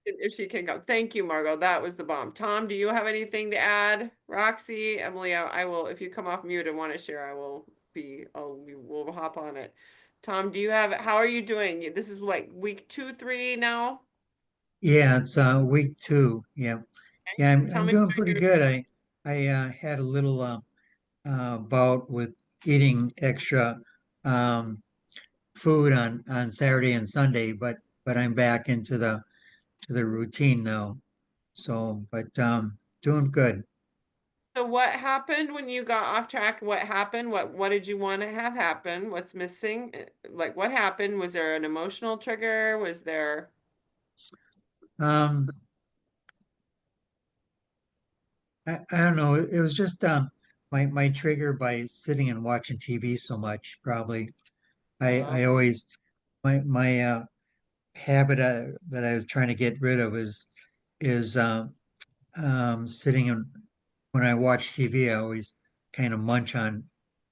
Speaker 1: If she can go. Thank you, Margot. That was the bomb. Tom, do you have anything to add? Roxy, Emily, I will, if you come off mute and want to share, we'll hop on it. Tom, how are you doing? This is like week 2, 3 now?
Speaker 6: Yeah, it's week 2. Yeah. Yeah,
Speaker 1: Tell
Speaker 6: I'm
Speaker 1: me
Speaker 6: doing
Speaker 1: about
Speaker 6: pretty
Speaker 1: your,
Speaker 6: good. I had a little bout with eating extra um food on Saturday and Sunday, but I'm back into the routine now. So, but doing good.
Speaker 1: so what happened when you got off track? What happened? What did you want to have happen? What's missing? Like what happened? Was there an emotional trigger? Was there
Speaker 6: Um I don't know. It was just my trigger by sitting and watching TV so much, probably. I
Speaker 1: okay.
Speaker 6: always my habit that I was trying to get rid of is sitting and when I watch TV, I always kind of munch on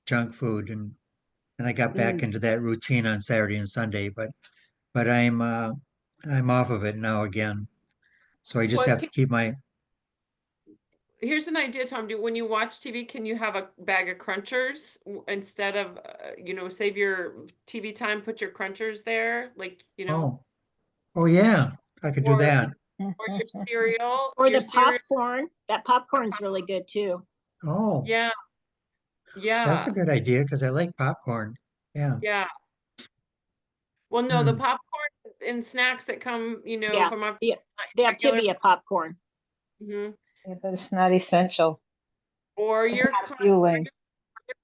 Speaker 6: junk food, and I got back
Speaker 4: Mm.
Speaker 6: into that routine on Saturday and Sunday, but I'm off of it now again. So I just
Speaker 1: What
Speaker 6: have to keep my
Speaker 1: Here's an idea, Tom. When you watch TV, can you have a bag of crunchers instead of, save your TV time, put your crunchers there, like,
Speaker 6: oh oh yeah, I could do
Speaker 1: or
Speaker 6: that.
Speaker 1: or your cereal,
Speaker 2: Or the popcorn. That popcorn's really good too.
Speaker 6: Oh,
Speaker 1: Yeah,
Speaker 6: that's a
Speaker 1: yeah,
Speaker 6: good idea because I like popcorn. Yeah.
Speaker 1: yeah. Well, no, the
Speaker 6: Hmm.
Speaker 1: popcorn and snacks that come,
Speaker 2: Yeah,
Speaker 1: from a
Speaker 2: the
Speaker 1: regular,
Speaker 2: Activia popcorn.
Speaker 1: mhm.
Speaker 3: Yeah, but it's not essential.
Speaker 1: Or
Speaker 3: It's
Speaker 1: your
Speaker 3: not fueling.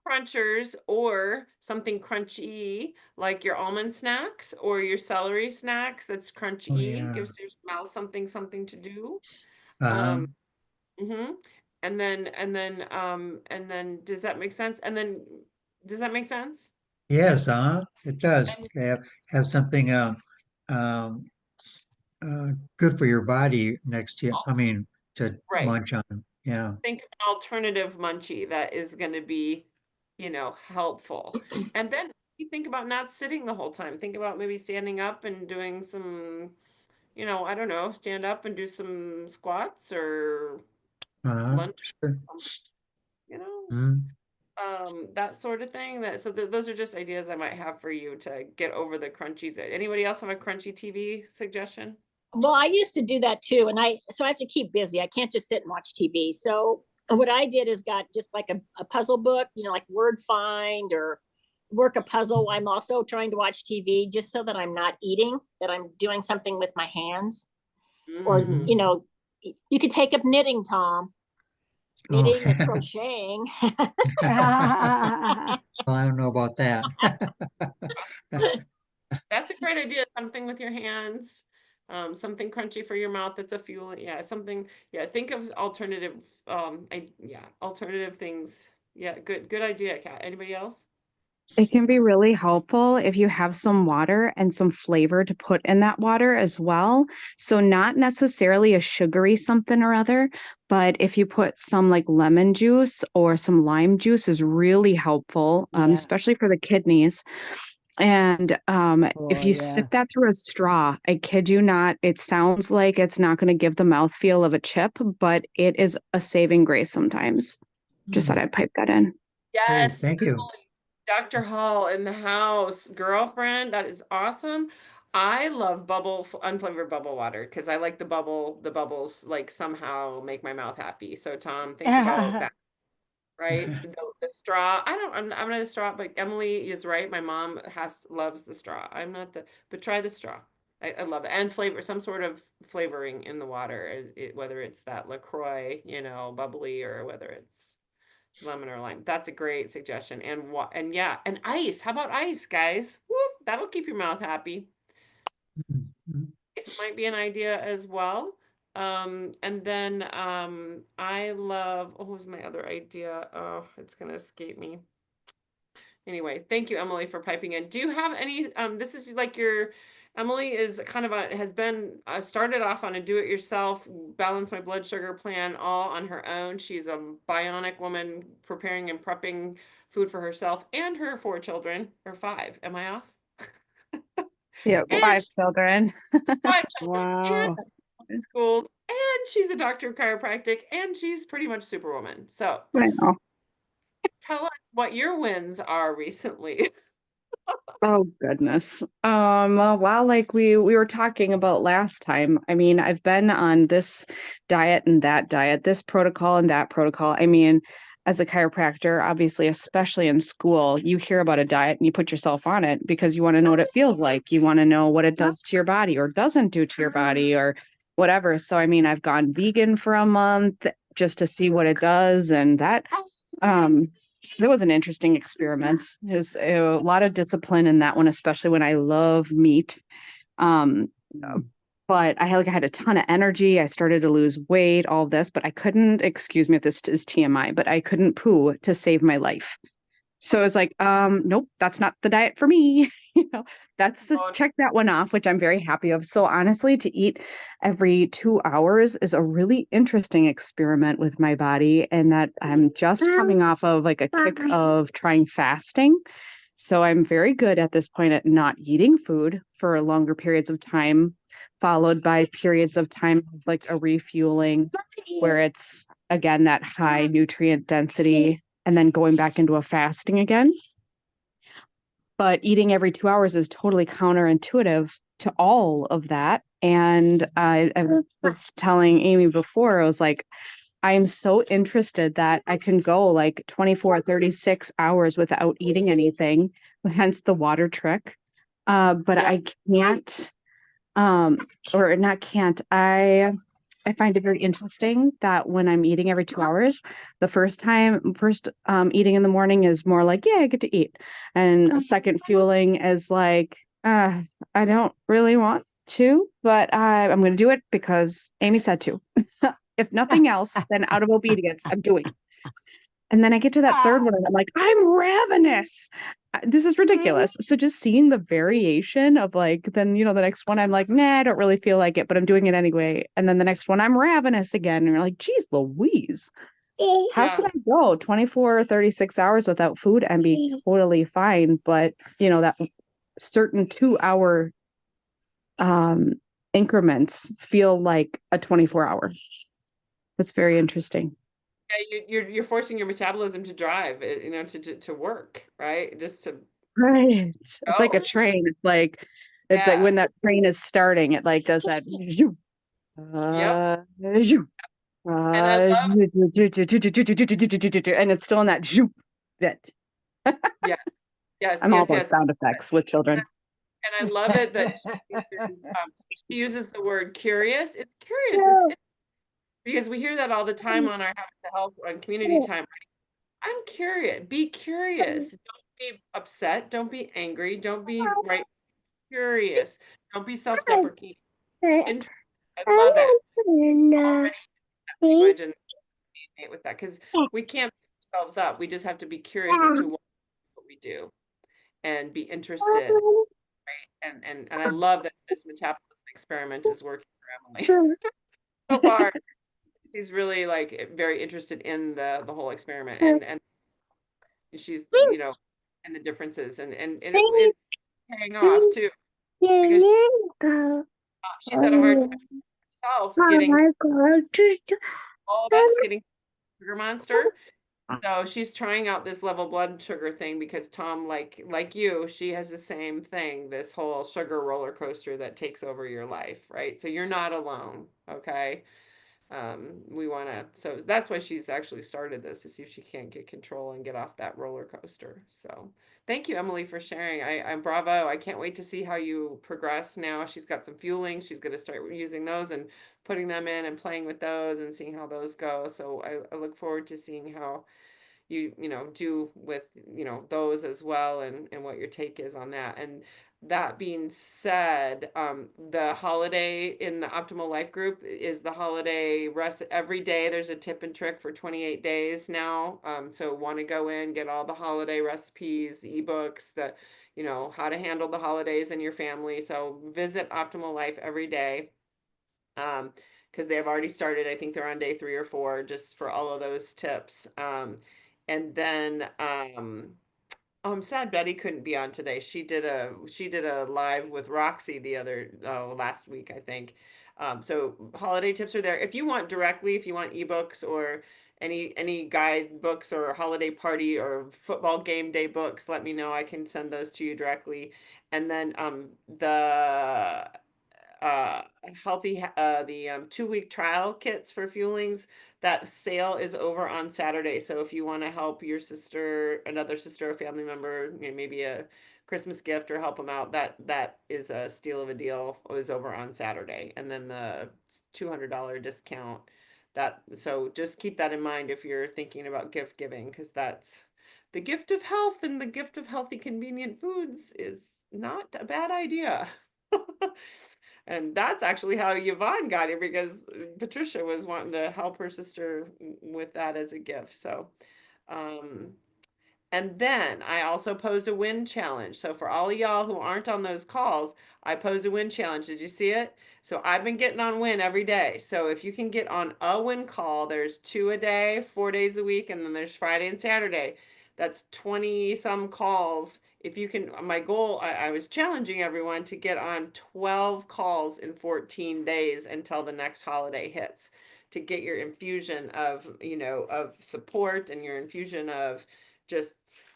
Speaker 1: crunchers or something crunchy like your almond snacks or your celery snacks that's
Speaker 6: Oh
Speaker 1: crunchy,
Speaker 6: yeah.
Speaker 1: gives your mouth something to do.
Speaker 6: Uh-huh.
Speaker 1: Um, hmm and then does that make sense? And then does that make sense?
Speaker 6: Yes, it does.
Speaker 1: And
Speaker 6: Have something um good for your body next to you. I mean, to
Speaker 1: right.
Speaker 6: munch on. Yeah.
Speaker 1: Think of an alternative munchie that is going to be helpful. And then you think about not sitting the whole time. Think about maybe standing up and doing some, I don't know, stand up and do some squats or lunge,
Speaker 6: Sure.
Speaker 1: you know,
Speaker 6: Mhm.
Speaker 1: that sort of thing. Those are just ideas I might have for you to get over the crunchies. Anybody else have a crunchy TV suggestion?
Speaker 2: Well, I used to do that too, and so I have to keep busy. I can't just sit and watch TV. So what I did is got just like a puzzle book, like Word Find or work a puzzle. I'm also trying to watch TV just so that I'm not eating, that I'm doing something with my hands. Or,
Speaker 1: Mm.
Speaker 2: you could take up knitting, Tom,
Speaker 6: Oh.
Speaker 2: knitting or crocheting.
Speaker 6: Well, I don't know about that.
Speaker 1: That's a great idea. Something with your hands, something crunchy for your mouth. That's a fuel. Yeah, something. Yeah, think of alternative. Alternative things. Yeah, good idea, Kat. Anybody else?
Speaker 7: It can be really helpful if you have some water and some flavor to put in that water as well. So, not necessarily a sugary something or other, but if you put some like lemon juice or some lime juice is really helpful,
Speaker 4: Yeah.
Speaker 7: especially for the kidneys. And if
Speaker 4: Oh,
Speaker 7: you
Speaker 4: yeah.
Speaker 7: sip that through a straw, I kid you not, it sounds like it's not going to give the mouthfeel of a chip, but it is a saving grace sometimes. Just thought I'd pipe that in.
Speaker 6: Hey,
Speaker 1: Yes,
Speaker 6: thank you.
Speaker 1: Dr. Hall in the house, girlfriend. That is awesome. I love unflavored bubble water because I like the bubbles like somehow make my mouth happy. So Tom, think about that. Right? The straw. I'm not a straw, but Emily is right. My mom loves the straw. I'm not but try the straw. I love it. And flavor, some sort of flavoring in the water, whether it's that LaCroix, bubbly, or whether it's lemon or lime. That's a great suggestion. And yeah, and ice. How about ice, guys? Whoop, that'll keep your mouth happy.
Speaker 6: Mhm.
Speaker 1: This might be an idea as well. And then I love, what was my other idea? Oh, it's gonna escape me. Anyway, thank you, Emily, for piping in. Do you have any, this is like Emily is kind of has been started off on a do-it-yourself, balance my blood sugar plan all on her own. She's a bionic woman preparing and prepping food for herself and her 4 children, or 5. Am I off?
Speaker 7: Yeah,
Speaker 1: And
Speaker 7: 5 children.
Speaker 1: 5 children and
Speaker 4: Wow.
Speaker 1: schools, and she's a doctor of chiropractic, and she's pretty much Superwoman. So
Speaker 7: I know.
Speaker 1: tell us what your wins are recently.
Speaker 7: Oh goodness. Well, like we were talking about last time, I mean, I've been on this diet and that diet, this protocol and that protocol. I mean, as a chiropractor, obviously, especially in school, you hear about a diet and you put yourself on it because you want to know what it feels like. You want to know what it does to your body or doesn't do to your body or whatever. So, I mean, I've gone vegan for a month just to see what it does, and um that was an interesting experiment. There's a lot of discipline in that one, especially when I love meat. Um, but I had a ton of energy. I started to lose weight, all of this, but I couldn't, excuse me if this is TMI, but I couldn't poo to save my life. So I was like, nope, that's not the diet for me. You know, check that one off, which I'm very happy of. So honestly, to eat every 2 hours is a really interesting experiment with my body, and that I'm just coming off of like a kick of trying fasting. So I'm very good at this point at not eating food for longer periods of time, followed by periods of time of like a refueling where it's again that high nutrient density and then going back into a fasting again. But eating every 2 hours is totally counterintuitive to all of that. And I was telling Amy before, I was like, I'm so interested that I can go like 24, 36 hours without eating anything, hence the water trick. But
Speaker 1: Yeah.
Speaker 7: I can't, or not can't, I find it very interesting that when I'm eating every 2 hours, the first eating in the morning is more like, yeah, I get to eat. And second fueling is like, I don't really want to, but I'm going to do it because Amy said to. If nothing else, then out of obedience, I'm doing it. And then I get to that third one and I'm like, I'm ravenous. This is ridiculous. So just seeing the variation of like, then, the next one I'm like, nah, I don't really feel like it, but I'm doing it anyway. And then the next one I'm ravenous again. And you're like, geez, Louise. how
Speaker 1: Yeah.
Speaker 7: could I go 24 or 36 hours without food and be totally fine? But that certain 2 hour um increments feel like a 24 hour. That's very interesting.
Speaker 1: Yeah, you're forcing your metabolism to drive, to work, right? Just to
Speaker 7: Right. It's like a
Speaker 1: go.
Speaker 7: train. It's like
Speaker 1: Yeah.
Speaker 7: when that train is starting, it like does that zoom,
Speaker 1: Yep.
Speaker 7: zoom,
Speaker 1: And I love
Speaker 7: and it's still in that zoom bit.
Speaker 1: yes, yes,
Speaker 7: I'm all
Speaker 1: yes,
Speaker 7: about
Speaker 1: yes.
Speaker 7: sound effects with children.
Speaker 1: And I love it that she uses the word curious. It's curious. It's because we hear that all the time on our Habits of Health on community time. I'm curious. Be curious. Don't be upset. Don't be angry. Don't be right. Curious. Don't be self-deprecating. Interested. I love that. Already language and communicate with that because we can't beat ourselves up. We just have to be curious as to what we do and be interested. And I love that this metabolism experiment is working for Emily so far. She's really like very interested in the whole experiment and she's and the differences and it is paying off too because she's had a hard time herself getting all of us getting sugar monster. So she's trying out this level blood sugar thing because Tom, like you, she has the same thing, this whole sugar roller coaster that takes over your life, right? So you're not alone, okay? We want to, so that's why she's actually started this to see if she can't get control and get off that roller coaster. So thank you, Emily, for sharing. I'm bravo. I can't wait to see how you progress now. She's got some fueling. She's going to start using those and putting them in and playing with those and seeing how those go. So I look forward to seeing how do with those as well and what your take is on that. And that being said, the holiday in the Optimal Life group is the holiday rest every day. There's a tip and trick for 28 days now. So want to go in, get all the holiday recipes, ebooks, how to handle the holidays in your family. So visit Optimal Life every day. Because they have already started. I think they're on day 3 or 4 just for all of those tips. And then oh, I'm sad Betty couldn't be on today. She did a live with Roxy last week, I think. So holiday tips are there. If you want directly, if you want ebooks or any guidebooks or holiday party or football game day books, let me know. I can send those to you directly. And then the uh the 2-week trial kits for fuelings, that sale is over on Saturday. So if you want to help your sister, another sister or family member, maybe a Christmas gift or help them out, that is a steal of a deal, is over on Saturday. And then the $200 discount, that, so just keep that in mind if you're thinking about gift giving, because that's the gift of health, and the gift of healthy convenient foods is not a bad idea. And that's actually how Yvonne got here, because Patricia was wanting to help her sister with that as a gift. So, um, and then I also posed a win challenge. So for all of y'all who aren't on those calls, I posed a win challenge. Did you see it? So I've been getting on win every day. So if you can get on a win call, there's 2 a day, 4 days a week, and then there's Friday and Saturday. That's 20 some calls. If you can, my goal, I was challenging everyone to get on 12 calls in 14 days until the next holiday hits, to get your infusion of support and your infusion of just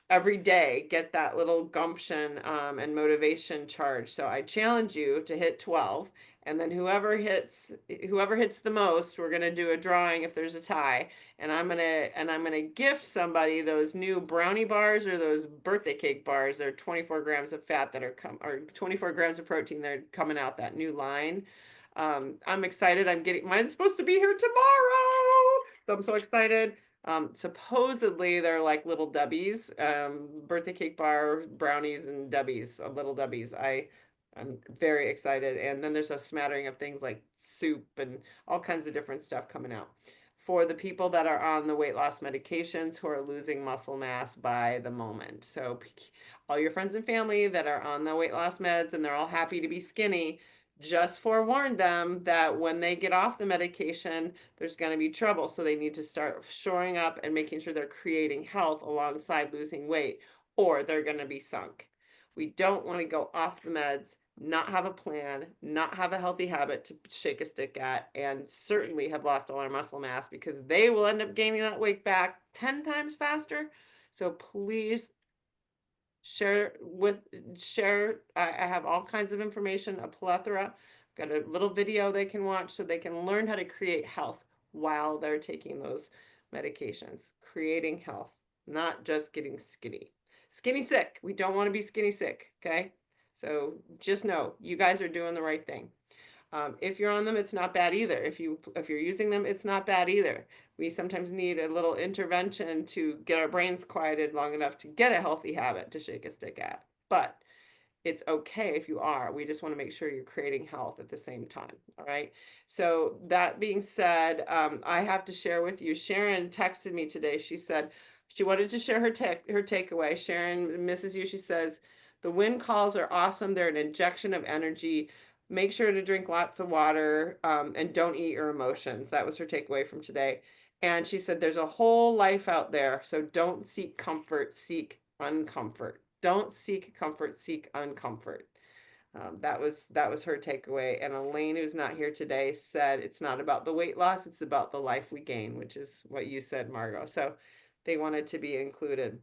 Speaker 1: every day get that little gumption and motivation charge. So I challenge you to hit 12, and then whoever hits the most, we're gonna do a drawing if there's a tie, and I'm gonna gift somebody those new brownie bars or those birthday cake bars. They're 24 grams of fat that are or 24 grams of protein. They're coming out, that new line. I'm excited. Mine's supposed to be here tomorrow. So I'm so excited. Supposedly they're like little Dubbies, birthday cake bar, brownies and Dubbies, little Dubbies. I'm very excited. And then there's a smattering of things like soup and all kinds of different stuff coming out. For the people that are on the weight loss medications who are losing muscle mass by the moment. So all your friends and family that are on the weight loss meds and they're all happy to be skinny, just forewarned them that when they get off the medication, there's going to be trouble. So they need to start shoring up and making sure they're creating health alongside losing weight, or they're going to be sunk. We don't want to go off the meds, not have a plan, not have a healthy habit to shake a stick at, and certainly have lost all our muscle mass, because they will end up gaining that weight back 10 times faster. So please share with I have all kinds of information, a plethora. Got a little video they can watch so they can learn how to create health while they're taking those medications. Creating health, not just getting skinny. Skinny sick. We don't want to be skinny sick, okay? So just know you guys are doing the right thing. If you're on them, it's not bad either. If you're using them, it's not bad either. We sometimes need a little intervention to get our brains quieted long enough to get a healthy habit to shake a stick at. But it's okay if you are. We just want to make sure you're creating health at the same time. All right. So that being said, I have to share with you. Sharon texted me today. She said she wanted to share her takeaway. Sharon misses you. She says the wind calls are awesome. They're an injection of energy. Make sure to drink lots of water, and don't eat your emotions. That was her takeaway from today. And she said there's a whole life out there. So don't seek comfort, seek uncomfort. Don't seek comfort, seek uncomfort. That was her takeaway. And Elaine, who's not here today, said it's not about the weight loss, it's about the life we gain, which is what you said, Margot. So they wanted to be included.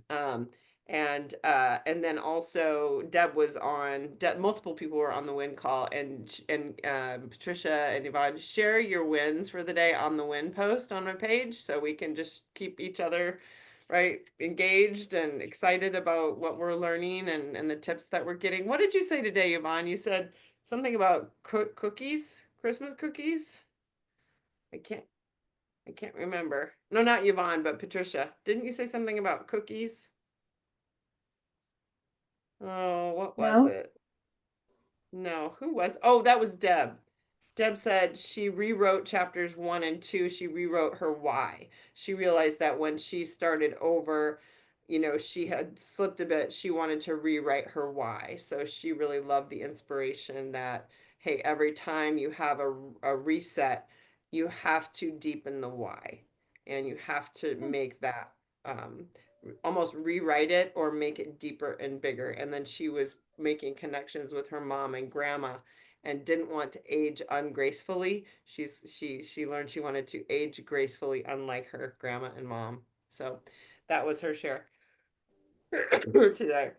Speaker 1: Um, and then also Deb was on. Multiple people were on the win call, and Patricia and Yvonne, share your wins for the day on the win post on my page, so we can just keep each other right engaged and excited about what we're learning and the tips that we're getting. What did you say today, Yvonne? You said something about cookies, Christmas cookies. I can't. I can't remember. No, not Yvonne, but Patricia. Didn't you say something about cookies? Oh, what was
Speaker 3: No,
Speaker 1: it? No, who was? Oh, that was Deb. Deb said she rewrote chapters 1 and 2. She rewrote her why. She realized that when she started over, she had slipped a bit. She wanted to rewrite her why. So she really loved the inspiration that, hey, every time you have a reset, you have to deepen the why. And you have to make that almost rewrite it or make it deeper and bigger. And then she was making connections with her mom and grandma and didn't want to age ungracefully. She learned she wanted to age gracefully, unlike her grandma and mom. So that was her share today.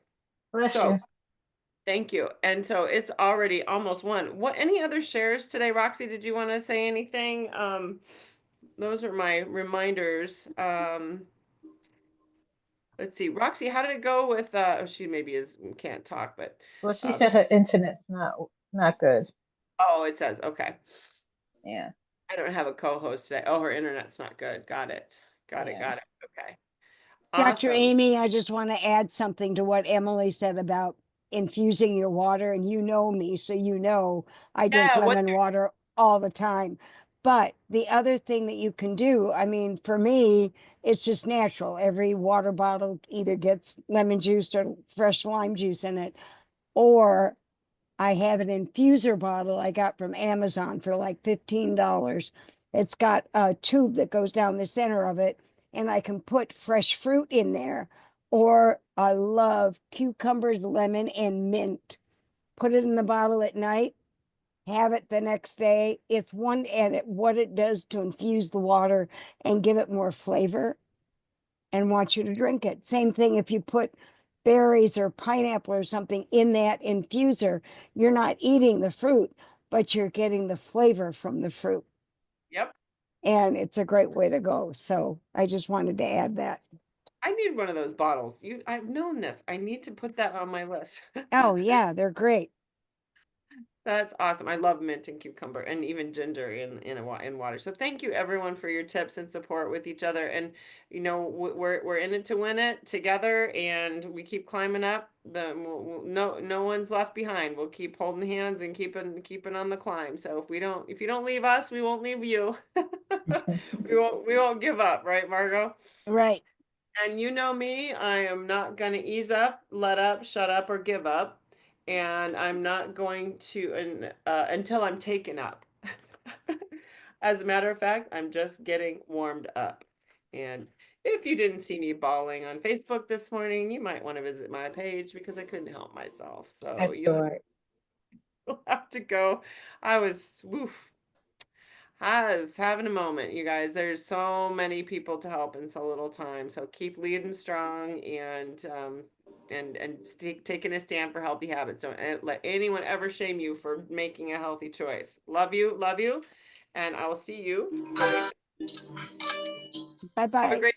Speaker 3: bless
Speaker 1: So
Speaker 3: you.
Speaker 1: thank you. And so it's already almost one. What any other shares today, Roxy? Did you want to say anything? Those are my reminders. Let's see. Roxy, how did it go with she maybe is can't talk, but
Speaker 3: Well, she
Speaker 1: uh
Speaker 3: said her internet's not good.
Speaker 1: oh, it says okay.
Speaker 3: Yeah,
Speaker 1: I don't have a co-host today. Oh, her internet's not good. Got it. Got it.
Speaker 3: yeah.
Speaker 1: Got it. Okay.
Speaker 4: Dr.
Speaker 1: Awesome.
Speaker 4: Amy, I just want to add something to what Emily said about infusing your water. And you know me, so you know I drink
Speaker 1: Yeah, what
Speaker 4: lemon water all the time. But the other thing that you can do, I mean, for me, it's just natural. Every water bottle either gets lemon juice or fresh lime juice in it, or I have an infuser bottle I got from Amazon for like $15. It's got a tube that goes down the center of it, and I can put fresh fruit in there. Or I love cucumbers, lemon, and mint. Put it in the bottle at night, have it the next day. It's one, and what it does to infuse the water and give it more flavor and want you to drink it. Same thing if you put berries or pineapple or something in that infuser, you're not eating the fruit, but you're getting the flavor from the fruit.
Speaker 1: Yep.
Speaker 4: And it's a great way to go. So I just wanted to add that.
Speaker 1: I need one of those bottles. I've known this. I need to put that on my list.
Speaker 4: Oh, yeah, they're great.
Speaker 1: That's awesome. I love mint and cucumber and even ginger in water. So thank you everyone for your tips and support with each other. And we're in it to win it together, and we keep climbing up. No one's left behind. We'll keep holding hands and keeping on the climb. So if you don't leave us, we won't leave you. We won't give up, right, Margot?
Speaker 4: Right.
Speaker 1: And you know me, I am not going to ease up, let up, shut up, or give up. and I'm not going to until I'm taken up. As a matter of fact, I'm just getting warmed up. And if you didn't see me bawling on Facebook this morning, you might want to visit my page because I couldn't help myself.
Speaker 5: I
Speaker 1: So
Speaker 5: saw it.
Speaker 1: you'll have to go. I was, woof. I was having a moment, you guys. There's so many people to help in so little time. So keep leading strong and taking a stand for healthy habits. Don't let anyone ever shame you for making a healthy choice. Love you, and I will see you.
Speaker 4: Bye
Speaker 1: Have a
Speaker 4: bye.
Speaker 1: great